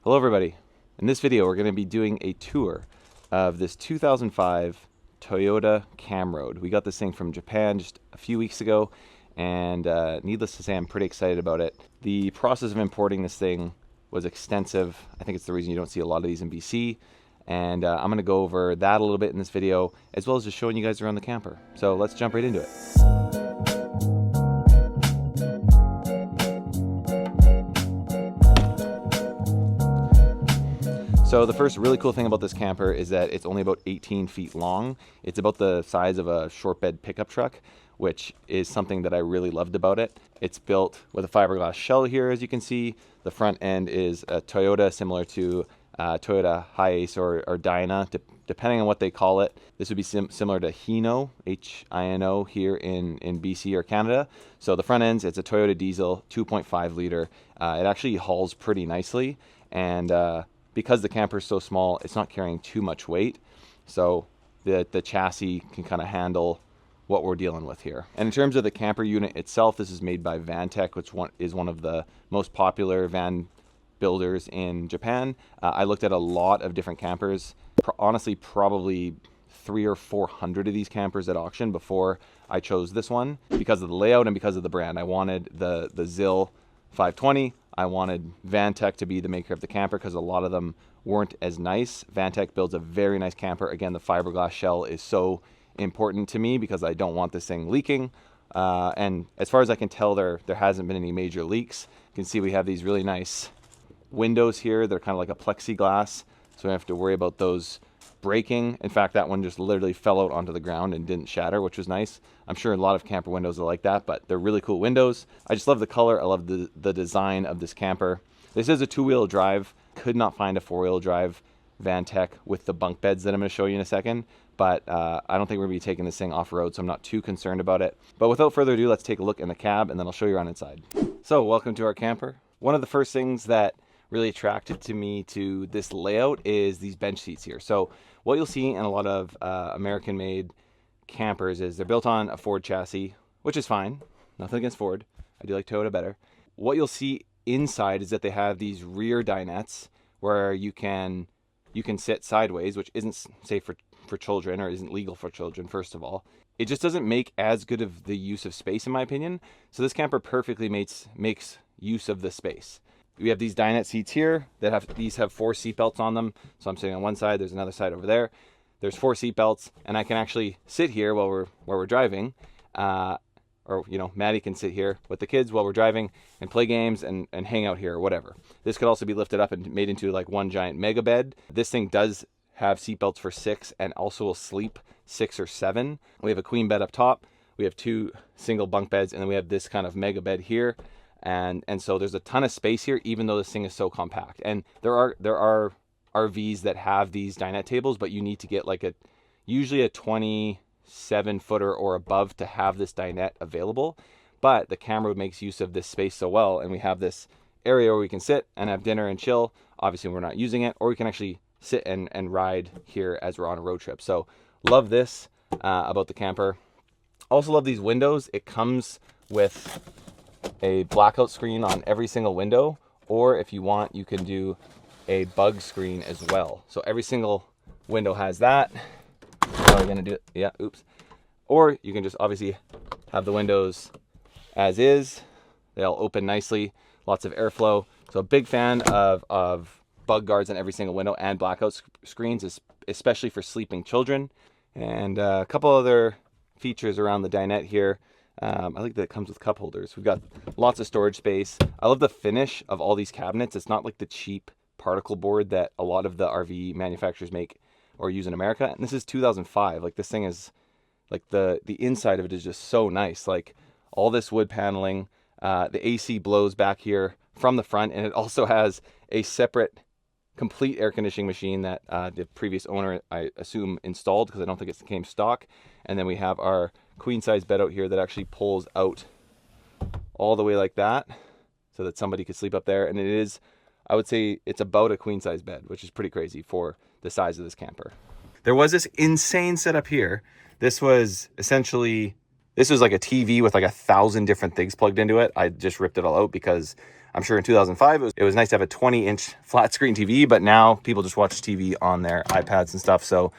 Hello everybody. In this video we're going to be doing a tour of this 2005 Toyota Camroad. We got this thing from Japan just a few weeks ago, and needless to say I'm pretty excited about it. The process of importing this thing was extensive. I think it's the reason you don't see a lot of these in BC, and I'm going to go over that a little bit in this video, as well as just showing you guys around the camper. So let's jump right into it. So the first really cool thing about this camper is that it's only about 18 feet long. It's about the size of a short bed pickup truck, which is something that I really loved about it. It's built with a fiberglass shell here, as you can see. The front end is a Toyota, similar to Toyota Hiace or Dyna, depending on what they call it. This would be similar to Hino, H-I-N-O, here in BC or Canada. So the front ends, it's a Toyota diesel, 2.5 liter. It actually hauls pretty nicely, and because the camper is so small, it's not carrying too much weight, so the chassis can kind of handle what we're dealing with here. And in terms of the camper unit itself, this is made by Vantec, which is one of the most popular van builders in Japan. I looked at a lot of different campers, honestly probably 300 or 400 of these campers at auction before I chose this one, because of the layout and because of the brand. I wanted the ZIL 520. I wanted Vantec to be the maker of the camper because a lot of them weren't as nice. Vantec builds a very nice camper. Again, the fiberglass shell is so important to me because I don't want this thing leaking. And as far as I can tell, there hasn't been any major leaks. You can see we have these really nice windows here. They're kind of like a plexiglass, so we don't have to worry about those breaking. In fact, that one just literally fell out onto the ground and didn't shatter, which was nice. I'm sure a lot of camper windows are like that, but they're really cool windows. I just love the color. I love the design of this camper. This is a two-wheel drive. Could not find a four-wheel drive Vantec with the bunk beds that I'm going to show you in a second, but I don't think we're going to be taking this thing off-road, so I'm not too concerned about it. But without further ado, let's take a look in the cab, and then I'll show you around inside. So welcome to our camper. One of the first things that really attracted to me to this layout is these bench seats here. So what you'll see in a lot of American-made campers is they're built on a Ford chassis, which is fine. Nothing against Ford. I do like Toyota better. What you'll see inside is that they have these rear dinettes where you can sit sideways, which isn't safe for children, or isn't legal for children, first of all. It just doesn't make as good of the use of space, in my opinion. So this camper perfectly makes use of the space. We have these dinette seats here that have 4 seat belts on them. So I'm sitting on one side, there's another side over there. There's 4 seat belts, and I can actually sit here while we're driving, or Maddie can sit here with the kids while we're driving and play games and hang out here or whatever. This could also be lifted up and made into like one giant mega bed. This thing does have seat belts for 6 and also will sleep 6 or 7. We have a queen bed up top. We have 2 single bunk beds, and then we have this kind of mega bed here. And so there's a ton of space here, even though this thing is so compact. And there are RVs that have these dinette tables, but you need to get like usually a 27 footer or above to have this dinette available. But the Camroad makes use of this space so well, and we have this area where we can sit and have dinner and chill. Obviously we're not using it, or we can actually sit and ride here as we're on a road trip. So love this about the camper. Also love these windows. It comes with a blackout screen on every single window, or if you want, you can do a bug screen as well. So every single window has that. How are we gonna do it? Yeah, oops. Or you can just obviously have the windows as is. They all open nicely, lots of airflow. So a big fan of bug guards on every single window and blackout screens, especially for sleeping children. And a couple other features around the dinette here. I like that it comes with cup holders. We've got lots of storage space. I love the finish of all these cabinets. It's not like the cheap particle board that a lot of the RV manufacturers make or use in America. And this is 2005. Like, this thing is like the inside of it is just so nice. Like, all this wood paneling, the AC blows back here from the front, and it also has a separate complete air conditioning machine that the previous owner, I assume, installed, because I don't think it came stock. And then we have our queen size bed out here that actually pulls out all the way like that so that somebody could sleep up there. And it is, I would say it's about a queen size bed, which is pretty crazy for the size of this camper. There was this insane setup here. This was essentially This was like a TV with like 1,000 different things plugged into it. I just ripped it all out because I'm sure in 2005 it was nice to have a 20-inch flat screen TV, but now people just watch TV on their iPads and stuff. So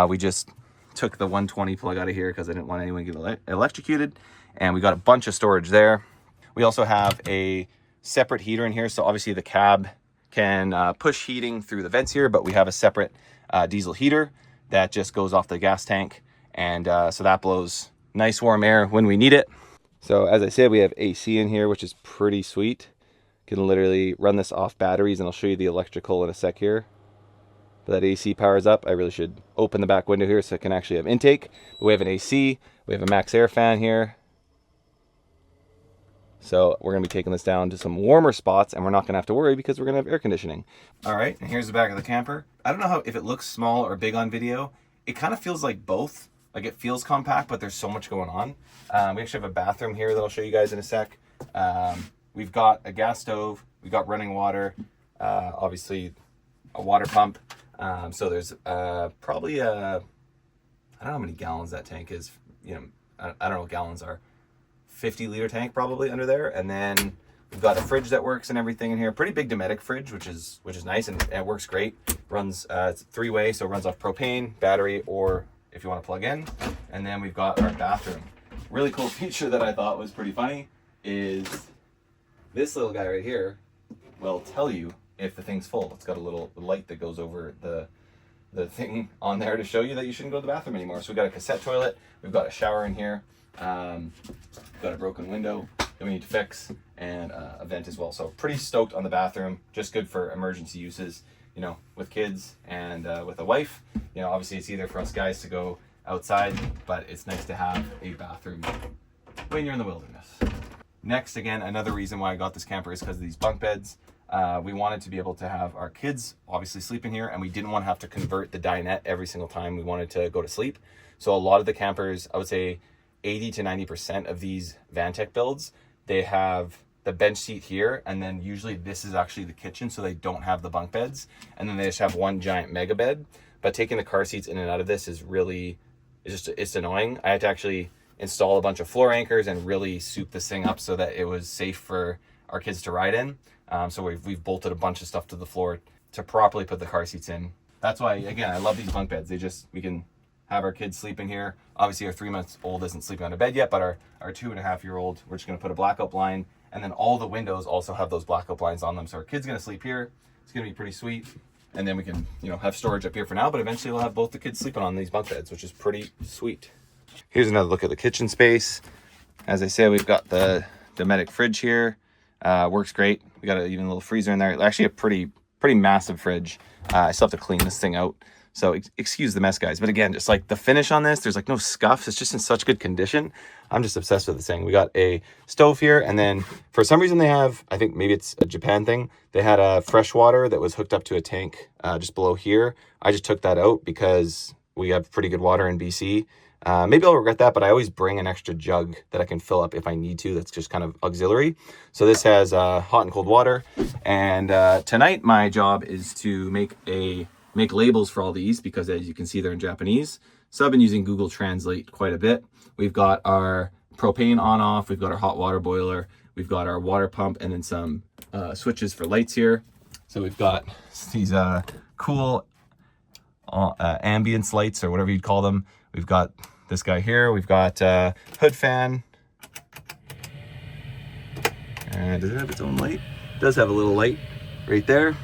we just took the 120 plug out of here because I didn't want anyone to get electrocuted, and we got a bunch of storage there. We also have a separate heater in here, so obviously the cab can push heating through the vents here, but we have a separate diesel heater that just goes off the gas tank, and so that blows nice warm air when we need it. So as I said, we have AC in here, which is pretty sweet. Can literally run this off batteries, and I'll show you the electrical in a sec here. But that AC powers up. I really should open the back window here so it can actually have intake. But we have an AC, we have a max air fan here. So we're gonna be taking this down to some warmer spots, and we're not gonna have to worry because we're gonna have air conditioning. All right, and here's the back of the camper. I don't know if it looks small or big on video. It kind of feels like both. Like it feels compact, but there's so much going on. We actually have a bathroom here that I'll show you guys in a sec. We've got a gas stove, we've got running water, obviously a water pump. So there's probably I don't know how many gallons that tank is. You know, I don't know what gallons are. 50-liter tank probably under there. And then we've got a fridge that works and everything in here. Pretty big Dinette fridge, which is nice, and it works great. Runs it's 3-way, so it runs off propane, battery, or if you want to plug in. And then we've got our bathroom. Really cool feature that I thought was pretty funny is this little guy right here will tell you if the thing's full. It's got a little light that goes over the thing on there to show you that you shouldn't go to the bathroom anymore. So we've got a cassette toilet, we've got a shower in here, we've got a broken window that we need to fix, and a vent as well. So pretty stoked on the bathroom. Just good for emergency uses, you know, with kids and with a wife. You know, obviously it's either for us guys to go outside, but it's nice to have a bathroom when you're in the wilderness. Next, again, another reason why I got this camper is because of these bunk beds. We wanted to be able to have our kids obviously sleep in here, and we didn't want to have to convert the dinette every single time we wanted to go to sleep. So a lot of the campers, I would say 80 to 90% of these Vantech builds, they have the bench seat here, and then usually this is actually the kitchen, so they don't have the bunk beds, and then they just have one giant mega bed. But taking the car seats in and out of this is really, it's annoying. I had to actually install a bunch of floor anchors and really soup this thing up so that it was safe for our kids to ride in. So we've bolted a bunch of stuff to the floor to properly put the car seats in. That's why, again, I love these bunk beds. We can have our kids sleep in here. Obviously our 3-month-old isn't sleeping on a bed yet, but our 2.5-year-old, we're just gonna put a blackout blind, and then all the windows also have those blackout blinds on them. So our kid's gonna sleep here. It's gonna be pretty sweet. And then we can, you know, have storage up here for now, but eventually we'll have both the kids sleeping on these bunk beds, which is pretty sweet. Here's another look at the kitchen space. As I said, we've got the Dinette fridge here. Works great. We got even a little freezer in there. Actually a pretty massive fridge. I still have to clean this thing out. So excuse the mess, guys. But again, just like the finish on this, there's like no scuffs. It's just in such good condition. I'm just obsessed with this thing. We got a stove here, and then for some reason they have, I think maybe it's a Japan thing, they had a fresh water that was hooked up to a tank just below here. I just took that out because we have pretty good water in BC. Maybe I'll regret that, but I always bring an extra jug that I can fill up if I need to. That's just kind of auxiliary. So this has hot and cold water. And tonight my job is to make labels for all these, because as you can see, they're in Japanese. So I've been using Google Translate quite a bit. We've got our propane on off, we've got our hot water boiler, we've got our water pump, and then some switches for lights here. So we've got these cool ambience lights, or whatever you'd call them. We've got this guy here. We've got hood fan. And does it have its own light? It does have a little light right there.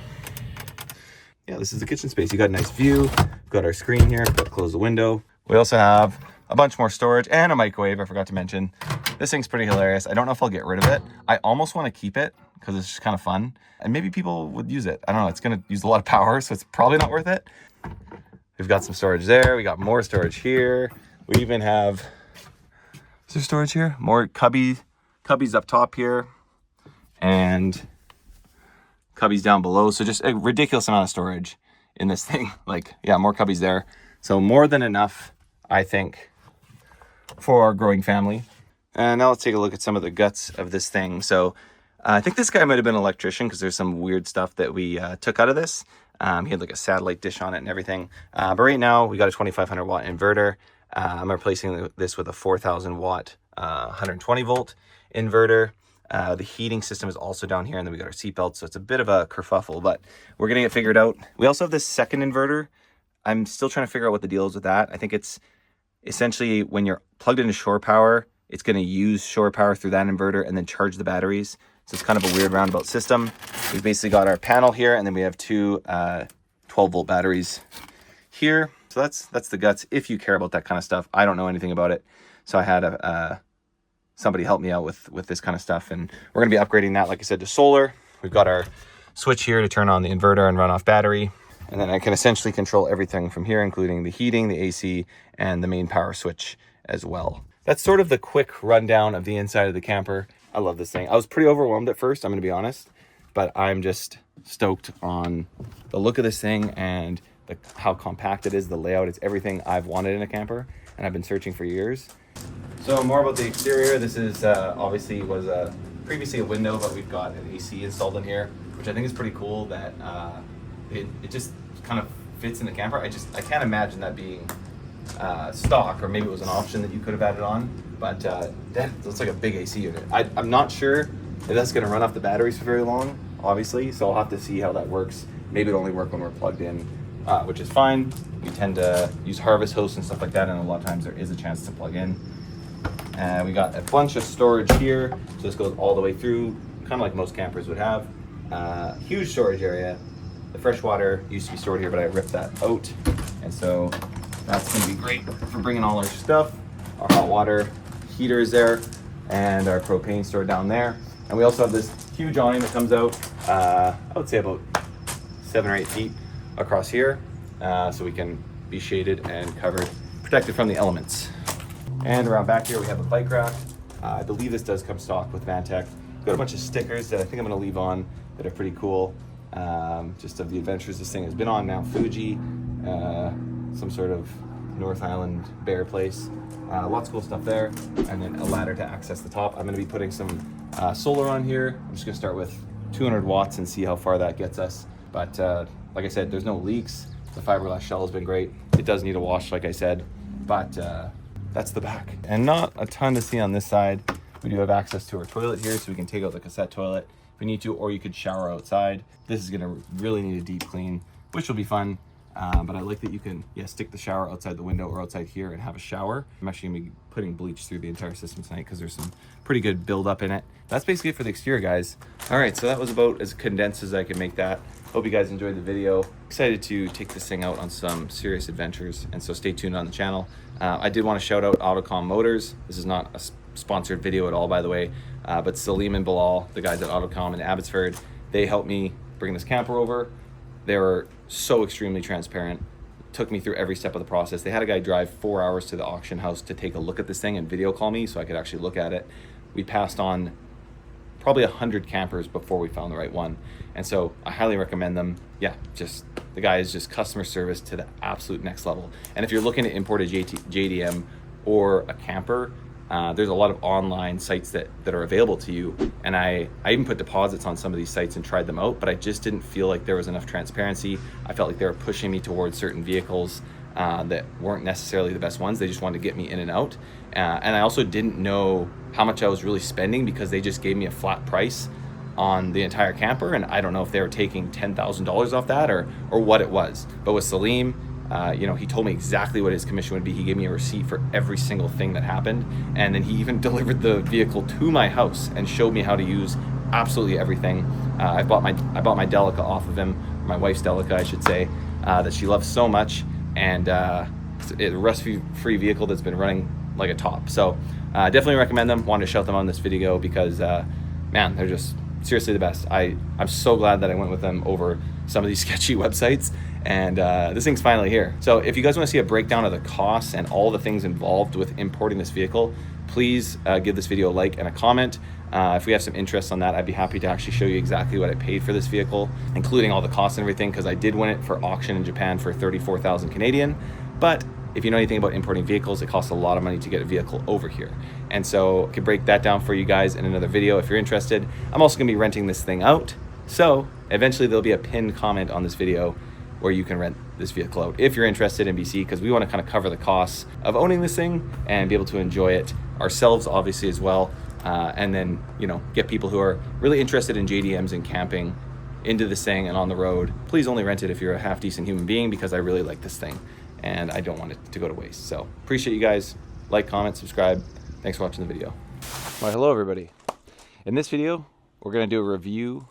Yeah, this is the kitchen space. You got a nice view. We've got our screen here. Got to close the window. We also have a bunch more storage and a microwave. I forgot to mention. This thing's pretty hilarious. I don't know if I'll get rid of it. I almost want to keep it because it's just kind of fun. And maybe people would use it. I don't know. It's going to use a lot of power, so it's probably not worth it. We've got some storage there. We got more storage here. We even have, is there storage here? More cubbies up top here, and cubbies down below. So just a ridiculous amount of storage in this thing. Like, yeah, more cubbies there. So more than enough, I think, for our growing family. And now let's take a look at some of the guts of this thing. So I think this guy might have been an electrician, because there's some weird stuff that we took out of this. He had like a satellite dish on it and everything. But right now we got a 2500 watt inverter. I'm replacing this with a 4,000 watt 120 volt inverter. The heating system is also down here, and then we got our seatbelt, so it's a bit of a kerfuffle, but we're getting it figured out. We also have this second inverter. I'm still trying to figure out what the deal is with that. I think it's essentially when you're plugged into shore power, it's going to use shore power through that inverter and then charge the batteries. So it's kind of a weird roundabout system. We've basically got our panel here, and then we have two 12 volt batteries here. So that's the guts. If you care about that kind of stuff, I don't know anything about it, so I had somebody help me out with this kind of stuff, and we're going to be upgrading that, like I said, to solar. We've got our switch here to turn on the inverter and run off battery, and then I can essentially control everything from here, including the heating, the AC, and the main power switch as well. That's sort of the quick rundown of the inside of the camper. I love this thing. I was pretty overwhelmed at first, I'm going to be honest, but I'm just stoked on the look of this thing and how compact it is, the layout. It's everything I've wanted in a camper, and I've been searching for years. So more about the exterior. This is obviously was previously a window, but we've got an AC installed in here, which I think is pretty cool that it just kind of fits in the camper. I can't imagine that being stock, or maybe it was an option that you could have added on, but that looks like a big AC unit. I'm not sure if that's going to run off the batteries for very long, obviously, so I'll have to see how that works. Maybe it'll only work when we're plugged in, which is fine. We tend to use harvest hosts and stuff like that, and a lot of times there is a chance to plug in. We got a bunch of storage here, so this goes all the way through, kind of like most campers would have. Huge storage area. The fresh water used to be stored here, but I ripped that out, and so that's going to be great for bringing all our stuff. Our hot water heater is there, and our propane stored down there. And we also have this huge awning that comes out, I would say about 7 or 8 feet across here, so we can be shaded and covered, protected from the elements. And around back here we have a bike rack. I believe this does come stock with Vantech. Got a bunch of stickers that I think I'm going to leave on that are pretty cool, just of the adventures this thing has been on. Mount Fuji, some sort of North Island bear place. Lots of cool stuff there, and then a ladder to access the top. I'm going to be putting some solar on here. I'm just going to start with 200 watts and see how far that gets us. But like I said, there's no leaks. The fiberglass shell has been great. It does need a wash, like I said, but that's the back. And not a ton to see on this side. We do have access to our toilet here, so we can take out the cassette toilet if we need to, or you could shower outside. This is going to really need a deep clean, which will be fun. But I like that you can, stick the shower outside the window or outside here and have a shower. I'm actually gonna be putting bleach through the entire system tonight because there's some pretty good buildup in it. That's basically it for the exterior, guys. All right, so that was about as condensed as I could make that. Hope you guys enjoyed the video. Excited to take this thing out on some serious adventures, and so stay tuned on the channel. I did want to shout out Autocom Motors. This is not a sponsored video at all, by the way, but Salim and Bilal, the guys at Autocom in Abbotsford, they helped me bring this camper over. They were so extremely transparent, took me through every step of the process. They had a guy drive 4 hours to the auction house to take a look at this thing and video call me so I could actually look at it. We passed on probably 100 campers before we found the right one. And so I highly recommend them. The guy is just customer service to the absolute next level. And if you're looking to import a JDM or a camper, there's a lot of online sites that are available to you, and I even put deposits on some of these sites and tried them out, but I just didn't feel like there was enough transparency. I felt like they were pushing me towards certain vehicles that weren't necessarily the best ones. They just wanted to get me in and out, and I also didn't know how much I was really spending because they just gave me a flat price on the entire camper, and I don't know if they were taking $10,000 off that or what it was. But with Salim, he told me exactly what his commission would be. He gave me a receipt for every single thing that happened, and then he even delivered the vehicle to my house and showed me how to use absolutely everything. I bought my Delica off of him, my wife's Delica, I should say, that she loves so much, and it's a rust-free vehicle that's been running like a top. So definitely recommend them. Wanted to shout them on this video because man, they're just seriously the best. I'm so glad that I went with them over some of these sketchy websites, and this thing's finally here. So if you guys want to see a breakdown of the costs and all the things involved with importing this vehicle, please give this video a like and a comment. If we have some interest on that, I'd be happy to actually show you exactly what I paid for this vehicle, including all the costs and everything, because I did win it for auction in Japan for 34,000 Canadian. But if you know anything about importing vehicles, it costs a lot of money to get a vehicle over here. And so I can break that down for you guys in another video if you're interested. I'm also gonna be renting this thing out. So eventually there'll be a pinned comment on this video where you can rent this vehicle out if you're interested in BC, because we want to kind of cover the costs of owning this thing and be able to enjoy it ourselves, obviously, as well. And then, you know, get people who are really interested in JDMs and camping into this thing and on the road. Please only rent it if you're a half decent human being, because I really like this thing and I don't want it to go to waste. So appreciate you guys. Like, comment, subscribe. Thanks for watching the video. All right, hello everybody. In this video, we're gonna do a review.